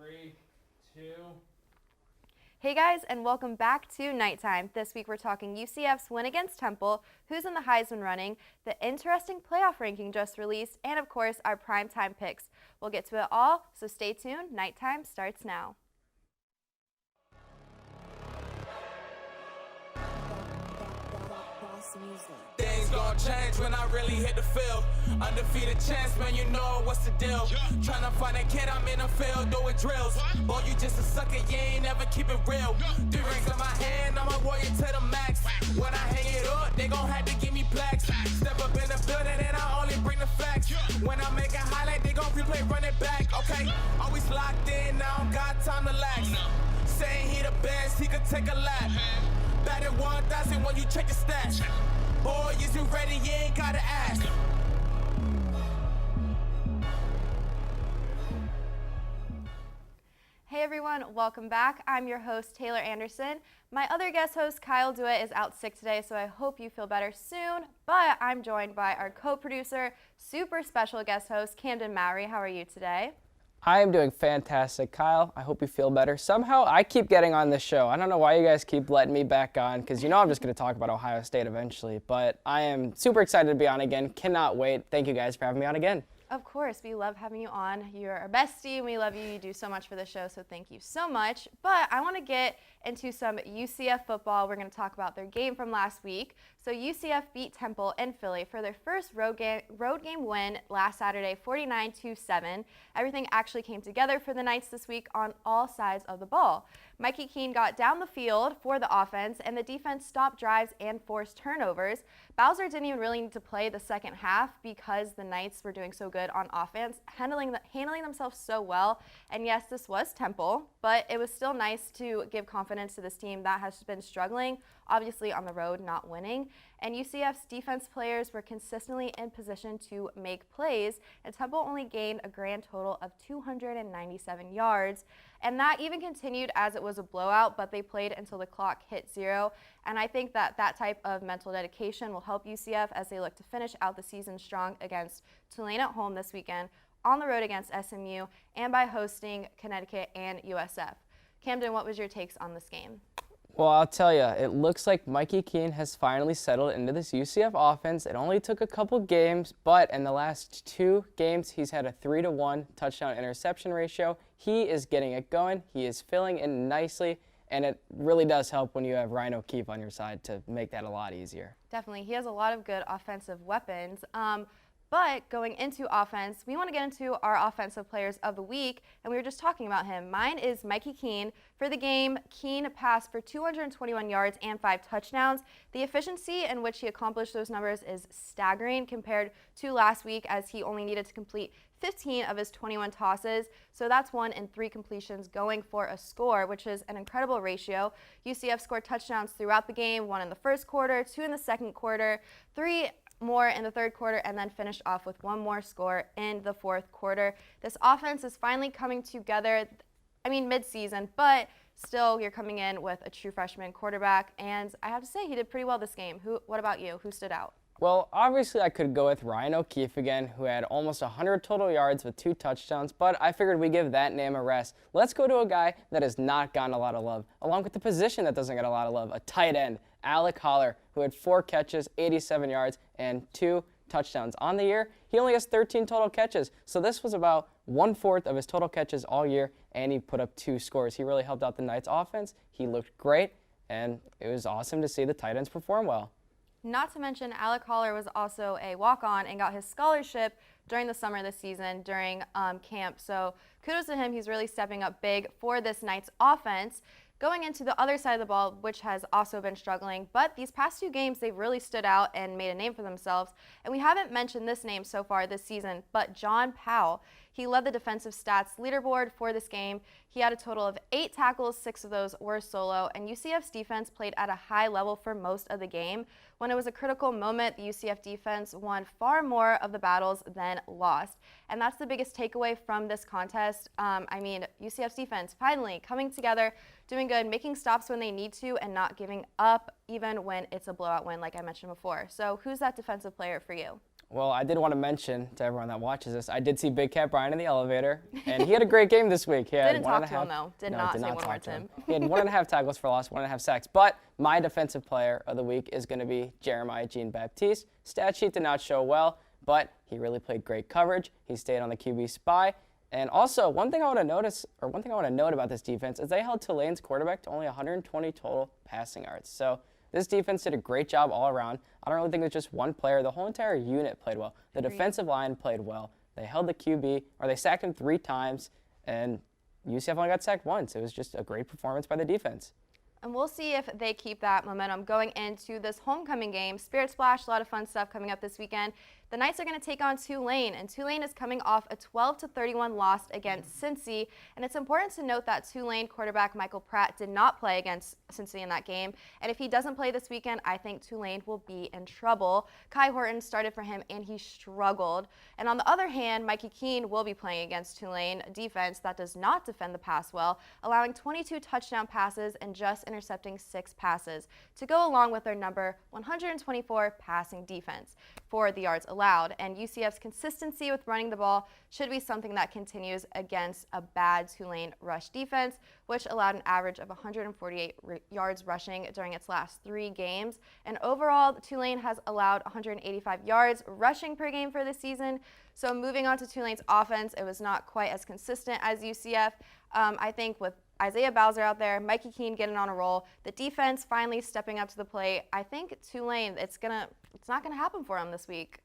3, 2. Hey guys, and welcome back to KnightTime. This week we're talking UCF's win against Temple, who's in the Heisman running, the interesting playoff ranking just released, and of course our primetime picks. We'll get to it all, so stay tuned. KnightTime starts now. Things gon' change when I really hit the field. Undefeated chance, man, you know what's the deal. Tryna find a kid, I'm in the field doing drills. Boy, you just a sucker, you ain't never keep it real. 3 rings in my hand, I'm a warrior to the max. When I hang it up, they gon' have to give me plaques. Step up in the building and I only bring the facts. When I make a highlight, they gon' replay, run it back. Okay, always locked in, now I don't got time to lax. Saying he the best, he could take a lap. Batted 1,000 when you check the stats. Boy, is you ready? You ain't gotta ask. Hey everyone, welcome back. I'm your host, Taylor Anderson. My other guest host, Kyle DeWitt, is out sick today, so I hope you feel better soon. But I'm joined by our co-producer, super special guest host, Camden Mowery. How are you today? I am doing fantastic, Kyle. I hope you feel better. Somehow, I keep getting on this show. I don't know why you guys keep letting me back on, because you know I'm just going to talk about Ohio State eventually. But I am super excited to be on again. Cannot wait. Thank you guys for having me on again. Of course, we love having you on. You're our bestie, and we love you. You do so much for the show, so thank you so much. But I want to get into some UCF football. We're going to talk about their game from last week. So UCF beat Temple in Philly for their first road game win last Saturday, 49-7. Everything actually came together for the Knights this week on all sides of the ball. Mikey Keene got down the field for the offense, and the defense stopped drives and forced turnovers. Bowser didn't even really need to play the second half because the Knights were doing so good on offense, handling themselves so well. And yes, this was Temple, but it was still nice to give confidence to this team that has been struggling, obviously on the road, not winning. And UCF's defense players were consistently in position to make plays, and Temple only gained a grand total of 297 yards. And that even continued as it was a blowout, but they played until the clock hit 0. And I think that that type of mental dedication will help UCF as they look to finish out the season strong against Tulane at home this weekend, on the road against SMU, and by hosting Connecticut and USF. Camden, what was your takes on this game? Well, I'll tell you, it looks like Mikey Keene has finally settled into this UCF offense. It only took a couple games, but in the last 2 games, he's had a 3-to-1 touchdown-interception ratio. He is getting it going. He is filling in nicely, and it really does help when you have Ryan O'Keefe on your side to make that a lot easier. Definitely. He has a lot of good offensive weapons. But going into offense, we want to get into our offensive players of the week, and we were just talking about him. Mine is Mikey Keene. For the game, Keene passed for 221 yards and 5 touchdowns. The efficiency in which he accomplished those numbers is staggering compared to last week, as he only needed to complete 15 of his 21 tosses. So that's 1 in 3 completions going for a score, which is an incredible ratio. UCF scored touchdowns throughout the game, 1 in the first quarter, 2 in the second quarter, 3 more in the third quarter, and then finished off with 1 more score in the fourth quarter. This offense is finally coming together, mid-season, but still you're coming in with a true freshman quarterback, and I have to say he did pretty well this game. What about you? Who stood out? Well, obviously I could go with Ryan O'Keefe again, who had almost 100 total yards with 2 touchdowns, but I figured we'd give that name a rest. Let's go to a guy that has not gotten a lot of love, along with the position that doesn't get a lot of love, a tight end, Alec Holler, who had 4 catches, 87 yards, and 2 touchdowns. On the year, he only has 13 total catches, so this was about 1/4 of his total catches all year, and he put up 2 scores. He really helped out the Knights offense. He looked great, and it was awesome to see the tight ends perform well. Not to mention, Alec Holler was also a walk-on and got his scholarship during the summer this season during camp. So kudos to him. He's really stepping up big for this Knights offense. Going into the other side of the ball, which has also been struggling, but these past 2 games, they've really stood out and made a name for themselves. And we haven't mentioned this name so far this season, but John Powell. He led the defensive stats leaderboard for this game. He had a total of 8 tackles, 6 of those were solo, and UCF's defense played at a high level for most of the game. When it was a critical moment, the UCF defense won far more of the battles than lost. And that's the biggest takeaway from this contest. UCF's defense finally coming together, doing good, making stops when they need to, and not giving up even when it's a blowout win, like I mentioned before. So who's that defensive player for you? Well, I did want to mention to everyone that watches this, I did see Big Cat Brian in the elevator, and he had a great game this week. He had Didn't talk to him, though. Did not say one word to him. He had 1.5 tackles for loss, 1.5 sacks. But my defensive player of the week is going to be Jeremiah Jean-Baptiste. Stat sheet did not show well, but he really played great coverage. He stayed on the QB spy. And also, one thing I want to note about this defense is they held Tulane's quarterback to only 120 total passing yards. So this defense did a great job all around. I don't really think it's just one player. The whole entire unit played well. The defensive line played well. They held the QB, or they sacked him 3 times, and UCF only got sacked once. It was just a great performance by the defense. And we'll see if they keep that momentum going into this homecoming game. Spirit Splash, a lot of fun stuff coming up this weekend. The Knights are going to take on Tulane, and Tulane is coming off a 12-31 loss against Cincy. And it's important to note that Tulane quarterback Michael Pratt did not play against Cincy in that game. And if he doesn't play this weekend, I think Tulane will be in trouble. Kai Horton started for him, and he struggled. And on the other hand, Mikey Keene will be playing against Tulane, a defense that does not defend the pass well, allowing 22 touchdown passes and just intercepting 6 passes to go along with their number 124 passing defense for the yards allowed. And UCF's consistency with running the ball should be something that continues against a bad Tulane rush defense, which allowed an average of 148 yards rushing during its last 3 games. And overall, Tulane has allowed 185 yards rushing per game for the season. So moving on to Tulane's offense, it was not quite as consistent as UCF. I think with Isaiah Bowser out there, Mikey Keene getting on a roll, the defense finally stepping up to the plate, I think Tulane, it's not gonna happen for them this week.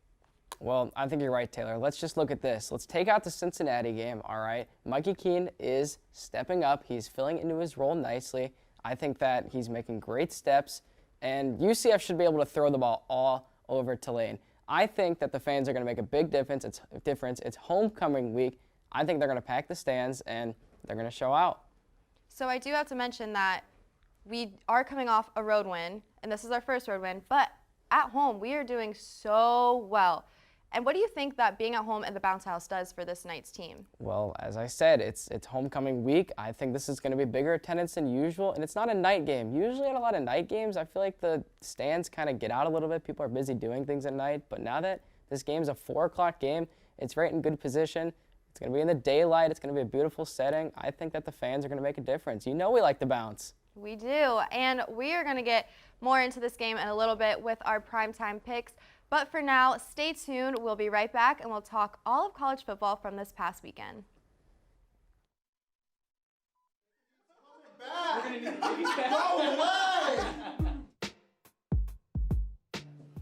Well, I think you're right, Taylor. Let's just look at this. Let's take out the Cincinnati game, all right? Mikey Keene is stepping up. He's filling into his role nicely. I think that he's making great steps, and UCF should be able to throw the ball all over Tulane. I think that the fans are going to make a big difference. It's homecoming week. I think they're going to pack the stands, and they're going to show out. So I do have to mention that we are coming off a road win, and this is our first road win, but at home we are doing so well. And what do you think that being at home in the bounce house does for this Knights team? Well, as I said, it's homecoming week. I think this is going to be bigger attendance than usual, and it's not a night game. Usually at a lot of night games, I feel like the stands kind of get out a little bit. People are busy doing things at night, but now that this game's a 4 o'clock game, it's right in good position. It's going to be in the daylight. It's going to be a beautiful setting. I think that the fans are going to make a difference. You know we like to bounce. We do, and we are going to get more into this game in a little bit with our primetime picks. But for now, stay tuned. We'll be right back, and we'll talk all of college football from this past weekend.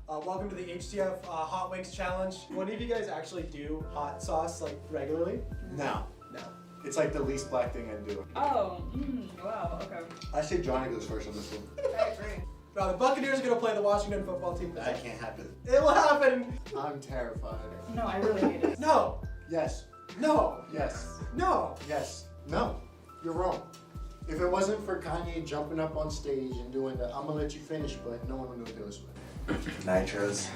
Welcome to the HTF Hot Wings Challenge. One of you guys actually do hot sauce like regularly? No. No. It's like the least black thing I do. Oh, wow, okay. I say Johnny goes first on this one. I agree. Now the Buccaneers are going to play the Washington football team. That can't happen. It will happen. I'm terrified. No, I really hate it. No. Yes. No. Yes. No. Yes. No. You're wrong. If it wasn't for Kanye jumping up on stage and doing the I'm gonna let you finish, but no one would know what those were. Nitro's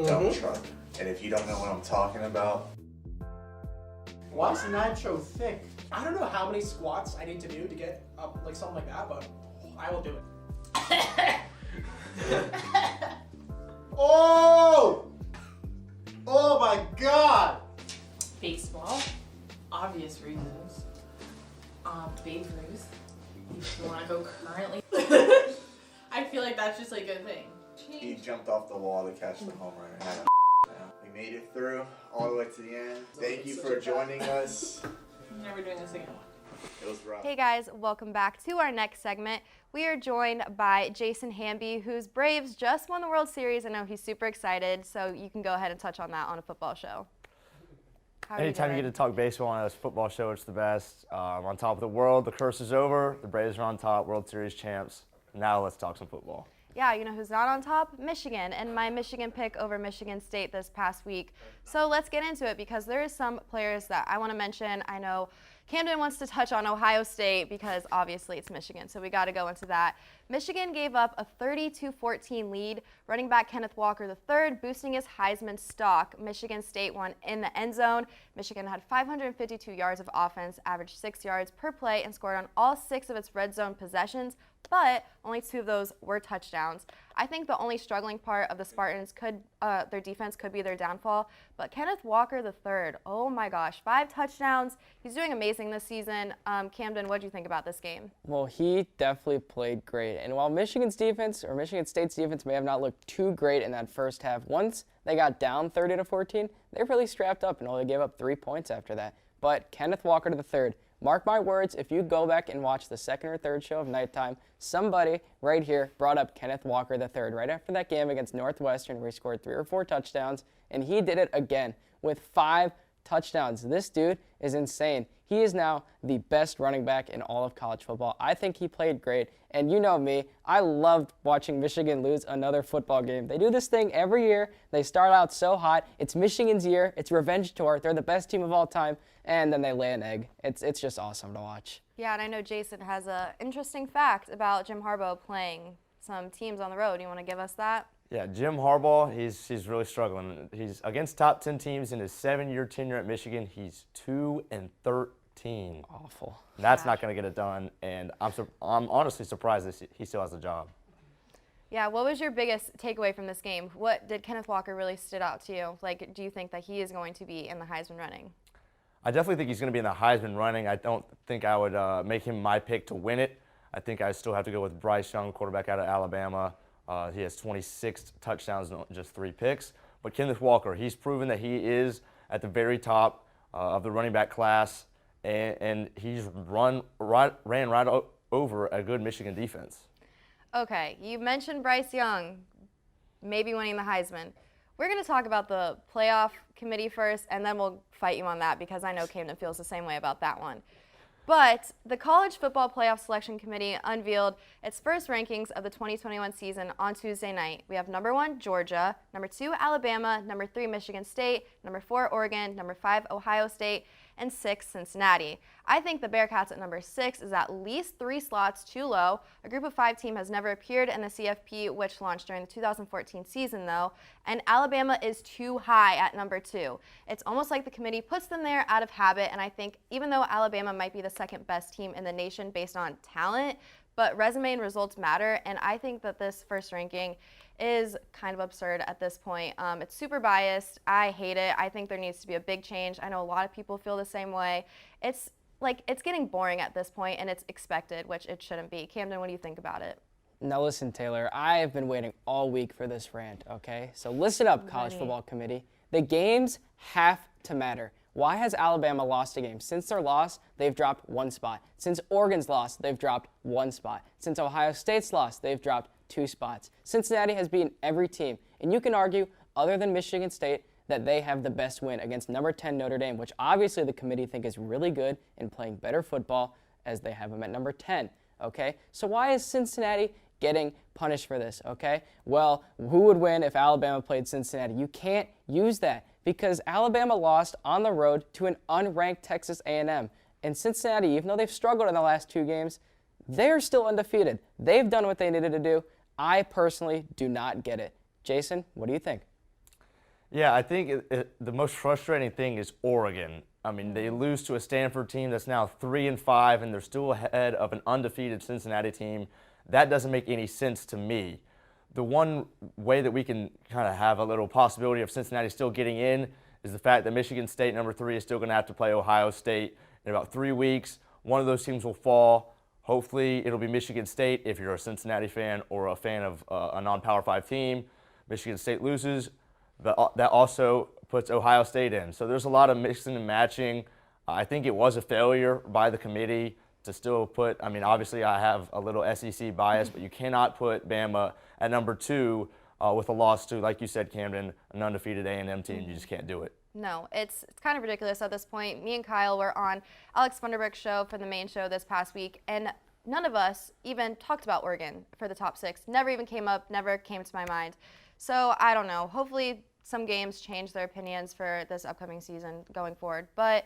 dump truck. And if you don't know what I'm talking about, Why is Nitro thick? I don't know how many squats I need to do to get up like something like that, but I will do it. Oh! Oh my God! Baseball, obvious reasons. Babe Ruth, if you want to go currently. I feel like that's just like a thing. he jumped off the wall to catch the home run and had a We made it through all the way to the end. Thank you for joining us. I'm never doing this again. It was rough. Hey guys, welcome back to our next segment. We are joined by Jason Hamby, whose Braves just won the World Series. I know he's super excited, so you can go ahead and touch on that on a football show. How are Anytime you doing? get to talk baseball on a football show, it's the best. On top of the world, the curse is over. The Braves are on top, World Series champs. Now let's talk some football. Yeah, you know who's not on top? Michigan, and my Michigan pick over Michigan State this past week. So let's get into it because there is some players that I want to mention. I know Camden wants to touch on Ohio State because obviously it's Michigan, so we got to go into that. Michigan gave up a 32-14 lead. Running back Kenneth Walker III boosting his Heisman stock. Michigan State won in the end zone. Michigan had 552 yards of offense, averaged 6 yards per play, and scored on all 6 of its red zone possessions, but only 2 of those were touchdowns. I think the only struggling part of the Spartans their defense could be their downfall, but Kenneth Walker III, oh my gosh, 5 touchdowns. He's doing amazing this season. Camden, what do you think about this game? Well, he definitely played great. And while Michigan State's defense may have not looked too great in that first half, once they got down 30-14, they really strapped up and only gave up 3 points after that. But Kenneth Walker III, mark my words, if you go back and watch the second or third show of Nighttime, somebody right here brought up Kenneth Walker III right after that game against Northwestern where he scored 3 or 4 touchdowns, and he did it again with 5 touchdowns. This dude is insane. He is now the best running back in all of college football. I think he played great, and you know me, I loved watching Michigan lose another football game. They do this thing every year. They start out so hot. It's Michigan's year. It's revenge tour. They're the best team of all time, and then they lay an egg. It's just awesome to watch. Yeah, and I know Jason has an interesting fact about Jim Harbaugh playing some teams on the road. You want to give us that? Yeah, Jim Harbaugh, he's really struggling. He's against top 10 teams in his 7-year tenure at Michigan. He's 2-13. Awful. That's not going to get it done, and I'm honestly surprised that he still has a job. Yeah, what was your biggest takeaway from this game? What did Kenneth Walker really stood out to you? Like, do you think that he is going to be in the Heisman running? I definitely think he's going to be in the Heisman running. I don't think I would make him my pick to win it. I think I still have to go with Bryce Young, quarterback out of Alabama. He has 26 touchdowns and just 3 picks. But Kenneth Walker, he's proven that he is at the very top of the running back class, and he's ran right over a good Michigan defense. Okay, you mentioned Bryce Young maybe winning the Heisman. We're going to talk about the playoff committee first, and then we'll fight you on that because I know Camden feels the same way about that one. But the College Football Playoff Selection Committee unveiled its first rankings of the 2021 season on Tuesday night. We have number 1, Georgia, number 2, Alabama, number 3, Michigan State, number 4, Oregon, number 5, Ohio State, and 6, Cincinnati. I think the Bearcats at number 6 is at least 3 slots too low. A group of 5 team has never appeared in the CFP, which launched during the 2014 season, though, and Alabama is too high at number 2. It's almost like the committee puts them there out of habit, and I think even though Alabama might be the second best team in the nation based on talent, but resume and results matter, and I think that this first ranking is kind of absurd at this point. It's super biased. I hate it. I think there needs to be a big change. I know a lot of people feel the same way. It's getting boring at this point, and it's expected, which it shouldn't be. Camden, what do you think about it? Now listen, Taylor, I have been waiting all week for this rant, okay? So listen up, College Football Committee. The games have to matter. Why has Alabama lost a game? Since their loss, they've dropped 1 spot. Since Oregon's loss, they've dropped 1 spot. Since Ohio State's loss, they've dropped 2 spots. Cincinnati has beaten every team, and you can argue, other than Michigan State, that they have the best win against number 10 Notre Dame, which obviously the committee think is really good and playing better football as they have them at number 10, okay? So why is Cincinnati getting punished for this, okay? Well, who would win if Alabama played Cincinnati? You can't use that because Alabama lost on the road to an unranked Texas A&M. And Cincinnati, even though they've struggled in the last 2 games, they're still undefeated. They've done what they needed to do. I personally do not get it. Jason, what do you think? Yeah, I think the most frustrating thing is Oregon. I mean, they lose to a Stanford team that's now 3-5, and they're still ahead of an undefeated Cincinnati team. That doesn't make any sense to me. The one way that we can kind of have a little possibility of Cincinnati still getting in is the fact that Michigan State, number 3, is still going to have to play Ohio State in about 3 weeks. One of those teams will fall. Hopefully, it'll be Michigan State if you're a Cincinnati fan or a fan of a non-Power 5 team. Michigan State loses. That also puts Ohio State in. So there's a lot of mixing and matching. I think it was a failure by the committee to still put, I mean, obviously I have a little SEC bias, but you cannot put Bama at number 2 with a loss to, like you said, Camden, an undefeated A&M team. You just can't do it. No, it's kind of ridiculous at this point. Me and Kyle were on Alex Funderburk's show for the main show this past week, and none of us even talked about Oregon for the top 6. Never even came up, never came to my mind. So I don't know. Hopefully some games change their opinions for this upcoming season going forward. But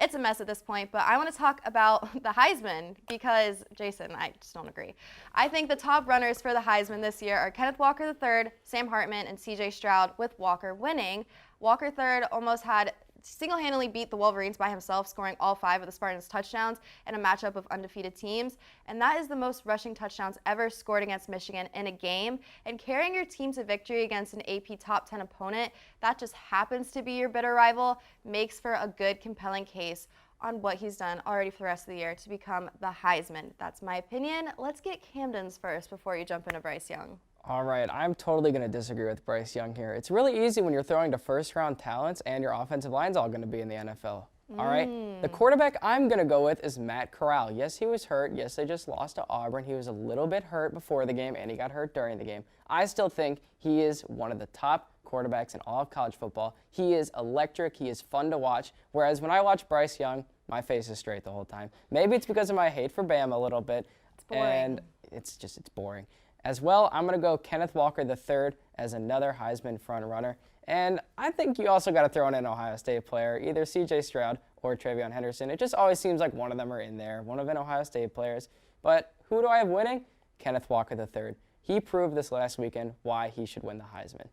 it's a mess at this point. But I want to talk about the Heisman because, Jason, I just don't agree. I think the top runners for the Heisman this year are Kenneth Walker III, Sam Hartman, and C.J. Stroud, with Walker winning. Walker III almost had single-handedly beat the Wolverines by himself, scoring all 5 of the Spartans' touchdowns in a matchup of undefeated teams. And that is the most rushing touchdowns ever scored against Michigan in a game. And carrying your team to victory against an AP top 10 opponent that just happens to be your bitter rival makes for a good, compelling case on what he's done already for the rest of the year to become the Heisman. That's my opinion. Let's get Camden's first before you jump into Bryce Young. All right, I'm totally going to disagree with Bryce Young here. It's really easy when you're throwing to first-round talents and your offensive line's all going to be in the NFL. All right, the quarterback I'm going to go with is Matt Corral. Yes, he was hurt. Yes, they just lost to Auburn. He was a little bit hurt before the game, and he got hurt during the game. I still think he is one of the top quarterbacks in all of college football. He is electric. He is fun to watch. Whereas when I watch Bryce Young, my face is straight the whole time. Maybe it's because of my hate for Bama a little bit. It's boring. And it's boring. As well, I'm going to go Kenneth Walker III as another Heisman front runner. And I think you also got to throw in an Ohio State player, either C.J. Stroud or Travion Henderson. It just always seems like one of them are in there, one of an Ohio State players. But who do I have winning? Kenneth Walker III. He proved this last weekend why he should win the Heisman.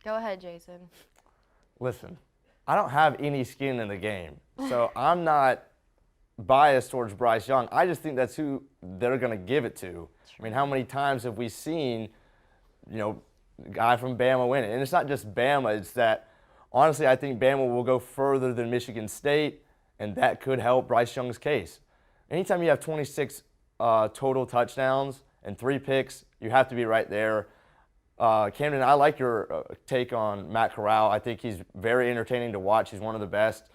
Go ahead, Jason. Listen, I don't have any skin in the game, so I'm not biased towards Bryce Young. I just think that's who they're going to give it to. I mean, how many times have we seen, a guy from Bama win it? And it's not just Bama. It's that, honestly, I think Bama will go further than Michigan State, and that could help Bryce Young's case. Anytime you have 26 total touchdowns and 3 picks, you have to be right there. Camden, I like your take on Matt Corral. I think he's very entertaining to watch. He's one of the best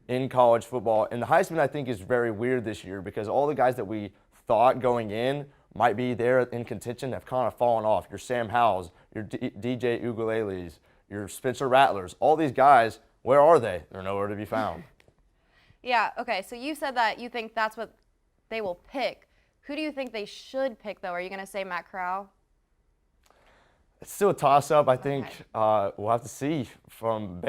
in college football. And the Heisman, I think, is very weird this year because all the guys that we thought going in might be there in contention have kind of fallen off. Your Sam Howells, your DJ Ugualeles, your Spencer Rattlers, all these guys, where are they? They're nowhere to be found. Yeah, okay, so you said that you think that's what they will pick. Who do you think they should pick, though? Are you going to say Matt Corral? It's still a toss-up. I think we'll have to see. From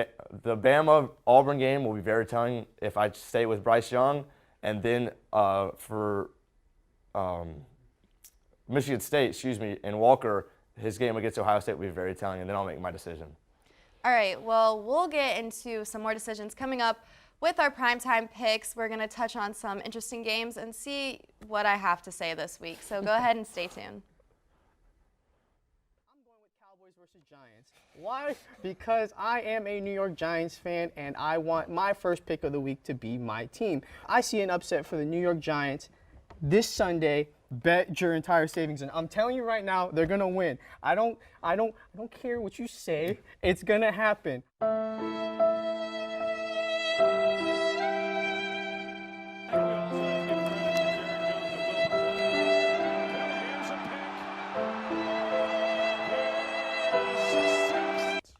the Bama-Auburn game will be very telling if I stay with Bryce Young. And then for Michigan State, and Walker, his game against Ohio State will be very telling, and then I'll make my decision. All right, well, we'll get into some more decisions coming up with our primetime picks. We're going to touch on some interesting games and see what I have to say this week. So go ahead and stay tuned. Versus Giants. Why? Because I am a New York Giants fan and I want my first pick of the week to be my team. I see an upset for the New York Giants this Sunday. Bet your entire savings, and I'm telling you right now, they're gonna win. I don't care what you say. It's gonna happen.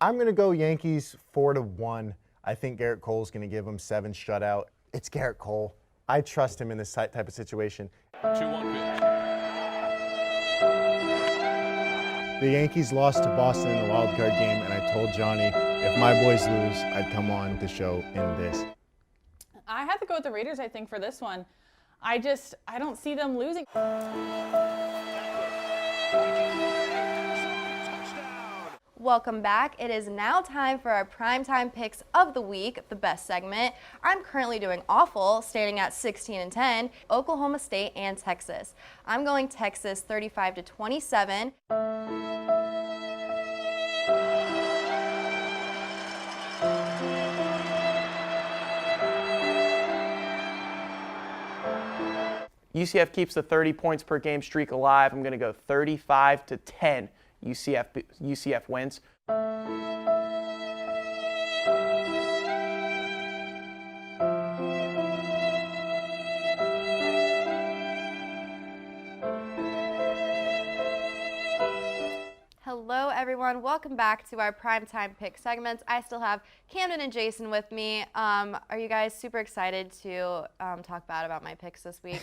I'm going to go Yankees 4-1. I think Garrett Cole's going to give them 7 shutout. It's Garrett Cole. I trust him in this type of situation. 2-1 pitch. The Yankees lost to Boston in the wild card game, and I told Johnny if my boys lose, I'd come on the show in this. I have to go with the Raiders, I think, for this one. I don't see them losing. Welcome back. It is now time for our primetime picks of the week, the best segment. I'm currently doing awful, standing at 16-10, Oklahoma State and Texas. I'm going Texas 35-27. UCF keeps the 30 points per game streak alive. I'm going to go 35-10. UCF wins. Hello everyone, welcome back to our primetime pick segments. I still have Camden and Jason with me. Are you guys super excited to talk about my picks this week?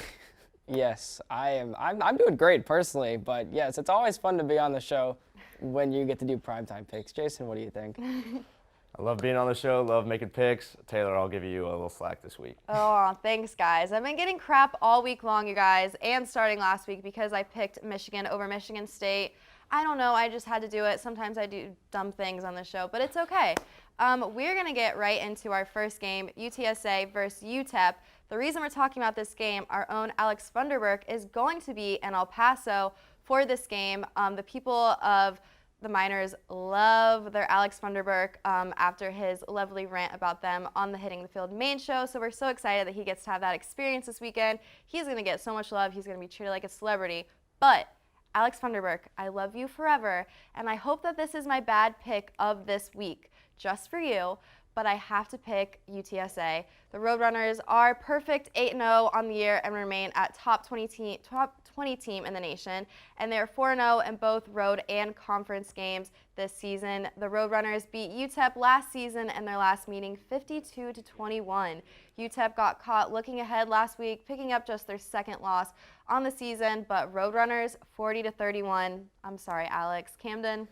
Yes, I am. I'm doing great personally, but yes, it's always fun to be on the show when you get to do primetime picks. Jason, what do you think? I love being on the show, love making picks. Taylor, I'll give you a little slack this week. Oh, thanks, guys. I've been getting crap all week long, you guys, and starting last week because I picked Michigan over Michigan State. I don't know, I just had to do it. Sometimes I do dumb things on the show, but it's okay. We're going to get right into our first game, UTSA versus UTEP. The reason we're talking about this game, our own Alex Funderburk is going to be in El Paso for this game. The people of the Miners love their Alex Funderburk after his lovely rant about them on the Hitting the Field main show. So we're so excited that he gets to have that experience this weekend. He's going to get so much love. He's going to be treated like a celebrity. But Alex Funderburk, I love you forever, and I hope that this is my bad pick of this week, just for you, but I have to pick UTSA. The Roadrunners are perfect 8-0 on the year and remain at top 20 team in the nation, and they're 4-0 in both road and conference games this season. The Roadrunners beat UTEP last season in their last meeting 52-21. UTEP got caught looking ahead last week, picking up just their second loss on the season, but Roadrunners 40-31. I'm sorry, Alex. Camden?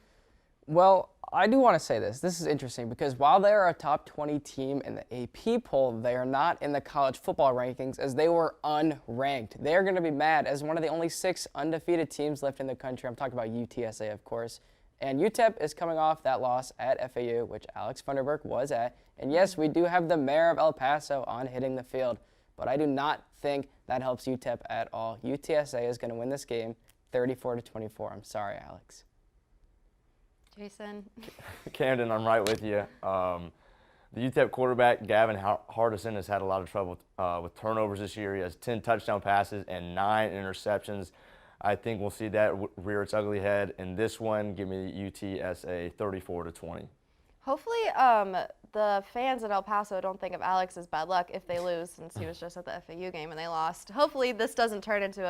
Well, I do want to say this. This is interesting because while they are a top 20 team in the AP poll, they are not in the college football rankings as they were unranked. They are going to be mad as one of the only 6 undefeated teams left in the country. I'm talking about UTSA, of course. And UTEP is coming off that loss at FAU, which Alex Funderburk was at. And yes, we do have the mayor of El Paso on Hitting the Field, but I do not think that helps UTEP at all. UTSA is going to win this game 34-24. I'm sorry, Alex. Jason? Camden, I'm right with you. The UTEP quarterback, Gavin Hardison, has had a lot of trouble with turnovers this year. He has 10 touchdown passes and 9 interceptions. I think we'll see that rear its ugly head. In this one, give me UTSA 34-20. Hopefully the fans at El Paso don't think of Alex as bad luck if they lose, since he was just at the FAU game and they lost. Hopefully this doesn't turn into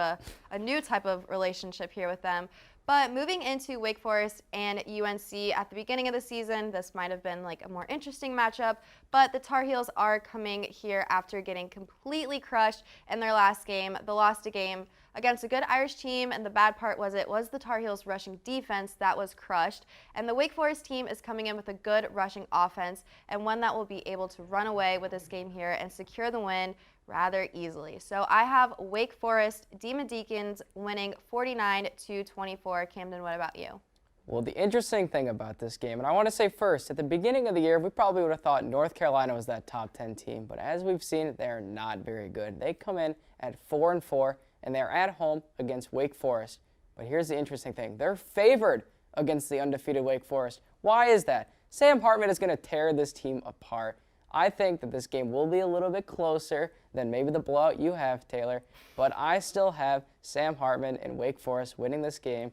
a new type of relationship here with them. But moving into Wake Forest and UNC at the beginning of the season, this might have been like a more interesting matchup, but the Tar Heels are coming here after getting completely crushed in their last game. They lost a game against a good Irish team, and the bad part was it was the Tar Heels rushing defense that was crushed. And the Wake Forest team is coming in with a good rushing offense and one that will be able to run away with this game here and secure the win rather easily. So I have Wake Forest Demon Deacons winning 49-24. Camden, what about you? Well, the interesting thing about this game, and I want to say first, at the beginning of the year, we probably would have thought North Carolina was that top 10 team, but as we've seen, they're not very good. They come in at 4-4, and they're at home against Wake Forest. But here's the interesting thing. They're favored against the undefeated Wake Forest. Why is that? Sam Hartman is going to tear this team apart. I think that this game will be a little bit closer than maybe the blowout you have, Taylor, but I still have Sam Hartman and Wake Forest winning this game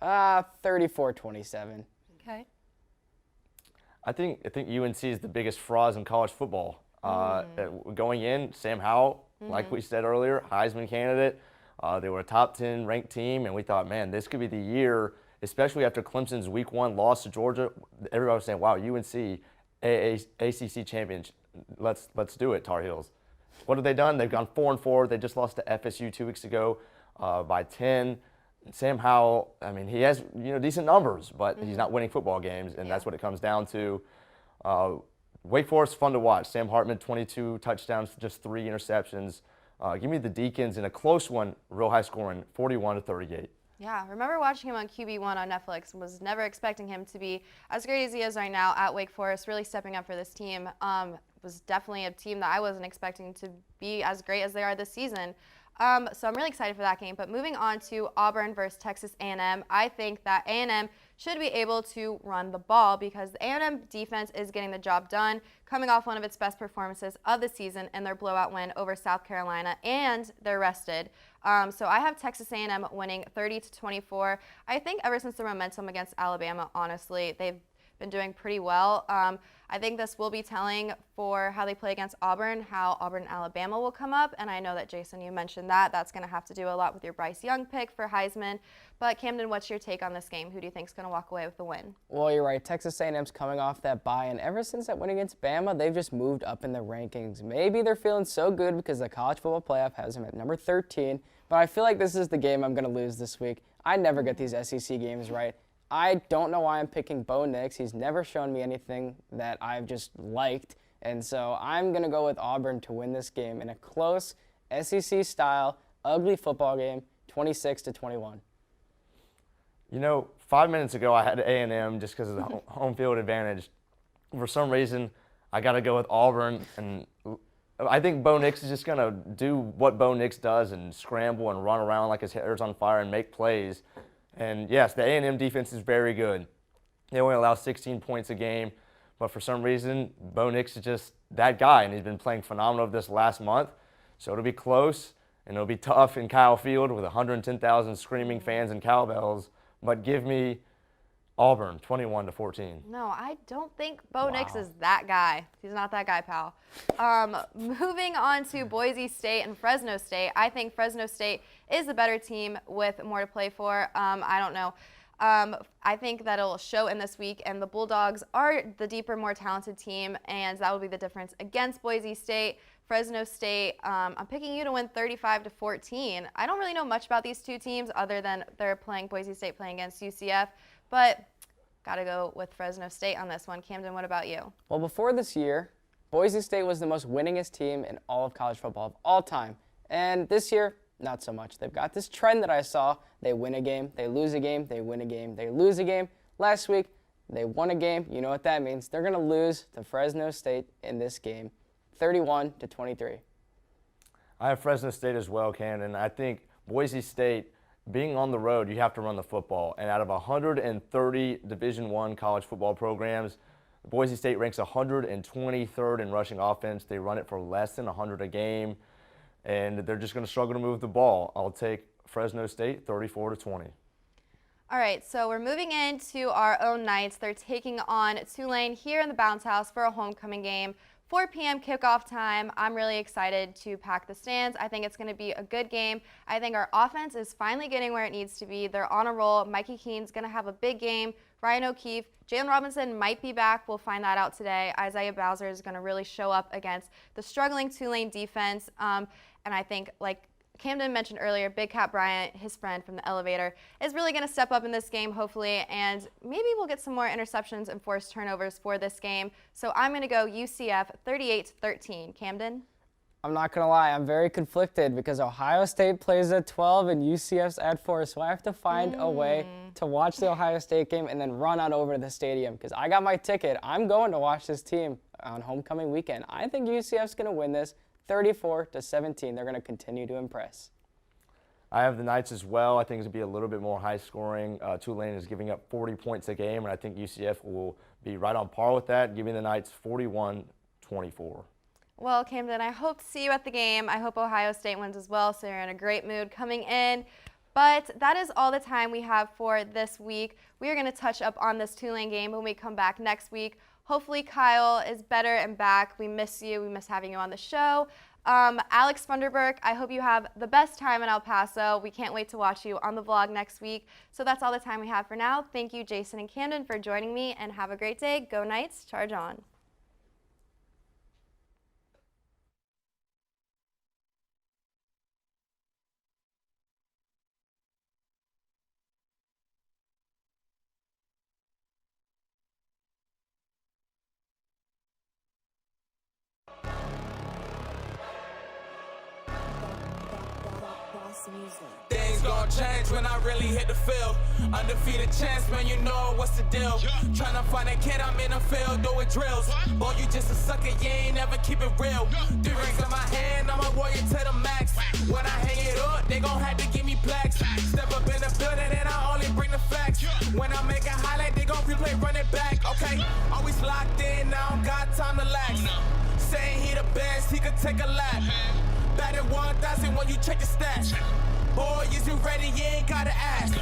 34-27. Okay. I think UNC is the biggest frauds in college football. Going in, Sam Howell, like we said earlier, Heisman candidate. They were a top 10 ranked team, and we thought, man, this could be the year, especially after Clemson's Week 1 loss to Georgia. Everybody was saying, wow, UNC, ACC champions, let's do it, Tar Heels. What have they done? They've gone 4-4. They just lost to FSU 2 weeks ago by 10. Sam Howell, I mean, he has decent numbers, but he's not winning football games, and that's what it comes down to. Wake Forest, fun to watch. Sam Hartman, 22 touchdowns, just 3 interceptions. Give me the Deacons in a close one, real high scoring, 41-38. Yeah, remember watching him on QB1 on Netflix. Was never expecting him to be as great as he is right now at Wake Forest, really stepping up for this team. Was definitely a team that I wasn't expecting to be as great as they are this season. So I'm really excited for that game. But moving on to Auburn versus Texas A&M, I think that A&M should be able to run the ball because the A&M defense is getting the job done, coming off one of its best performances of the season in their blowout win over South Carolina, and they're rested. So I have Texas A&M winning 30-24. I think ever since their momentum against Alabama, honestly, they've been doing pretty well. I think this will be telling for how they play against Auburn, how Auburn and Alabama will come up. And I know that, Jason, you mentioned that. That's going to have to do a lot with your Bryce Young pick for Heisman. But, Camden, what's your take on this game? Who do you think is going to walk away with the win? Well, you're right. Texas A&M's coming off that bye, and ever since that win against Bama, they've just moved up in the rankings. Maybe they're feeling so good because the College Football Playoff has them at number 13, but I feel like this is the game I'm going to lose this week. I never get these SEC games right. I don't know why I'm picking Bo Nix. He's never shown me anything that I've just liked. And so I'm going to go with Auburn to win this game in a close SEC-style, ugly football game, 26-21. 5 minutes ago I had A&M just because of the home field advantage. for some reason, I got to go with Auburn. And I think Bo Nix is just going to do what Bo Nix does and scramble and run around like his hair's on fire and make plays. And yes, the A&M defense is very good. They only allow 16 points a game. But for some reason, Bo Nix is just that guy, and he's been playing phenomenal this last month. So it'll be close, and it'll be tough in Kyle Field with 110,000 screaming fans and cowbells. But give me Auburn, 21-14. No, I don't think Bo Nix is that guy. He's not that guy, pal. Moving on to Boise State and Fresno State. I think Fresno State is the better team with more to play for. I don't know. I think that it'll show in this week, and the Bulldogs are the deeper, more talented team, and that will be the difference against Boise State. Fresno State, I'm picking you to win 35-14. I don't really know much about these two teams other than they're playing Boise State playing against UCF, but gotta go with Fresno State on this one. Camden, what about you? Well, before this year, Boise State was the most winningest team in all of college football of all time, and this year, not so much. They've got this trend that I saw. They win a game, they lose a game, they win a game, they lose a game. Last week, they won a game. You know what that means. They're going to lose to Fresno State in this game, 31-23. I have Fresno State as well, Camden. I think Boise State, being on the road, you have to run the football. And out of 130 Division I college football programs, Boise State ranks 123rd in rushing offense. They run it for less than 100 a game. And they're just going to struggle to move the ball. I'll take Fresno State 34-20. All right, so we're moving into our own Knights. They're taking on Tulane here in the Bounce House for a homecoming game. 4 p.m. kickoff time. I'm really excited to pack the stands. I think it's going to be a good game. I think our offense is finally getting where it needs to be. They're on a roll. Mikey Keene's going to have a big game. Ryan O'Keefe, Jalen Robinson might be back. We'll find that out today. Isaiah Bowser is going to really show up against the struggling Tulane defense. And I think, like Camden mentioned earlier, Big Cat Bryant, his friend from the elevator, is really going to step up in this game, hopefully, and maybe we'll get some more interceptions and forced turnovers for this game. So I'm going to go UCF 38-13. Camden? I'm not going to lie, I'm very conflicted because Ohio State plays at 12 and UCF's at 4, so I have to find a way to watch the Ohio State game and then run on over to the stadium because I got my ticket. I'm going to watch this team on homecoming weekend. I think UCF's going to win this 34-17. They're going to continue to impress. I have the Knights as well. I think it's going to be a little bit more high scoring. Tulane is giving up 40 points a game, and I think UCF will be right on par with that, giving the Knights 41-24. Well, Camden, I hope to see you at the game. I hope Ohio State wins as well, so you're in a great mood coming in. But that is all the time we have for this week. We are going to touch up on this Tulane game when we come back next week. Hopefully Kyle is better and back. We miss you. We miss having you on the show. Alex Funderburk, I hope you have the best time in El Paso. We can't wait to watch you on the vlog next week. So that's all the time we have for now. Thank you, Jason and Camden, for joining me, and have a great day. Go Knights. Charge on. Things gon' change when I really hit the field. Undefeated champs, man, you know what's the deal. Tryna find a kid, I'm in the field doing drills. Boy, you just a sucker, you ain't never keep it real. 3 rings in my hand, I'm a warrior to the max. When I hang it up, they gon' have to give me plaques. Step up in the building and I only bring the facts. When I make a highlight, they gon' replay, run it back. Okay, always locked in, I don't got time to lax. Saying he the best, he could take a lap. Batted 1,000 when you check the stats. Boy, is you ready? You ain't gotta ask.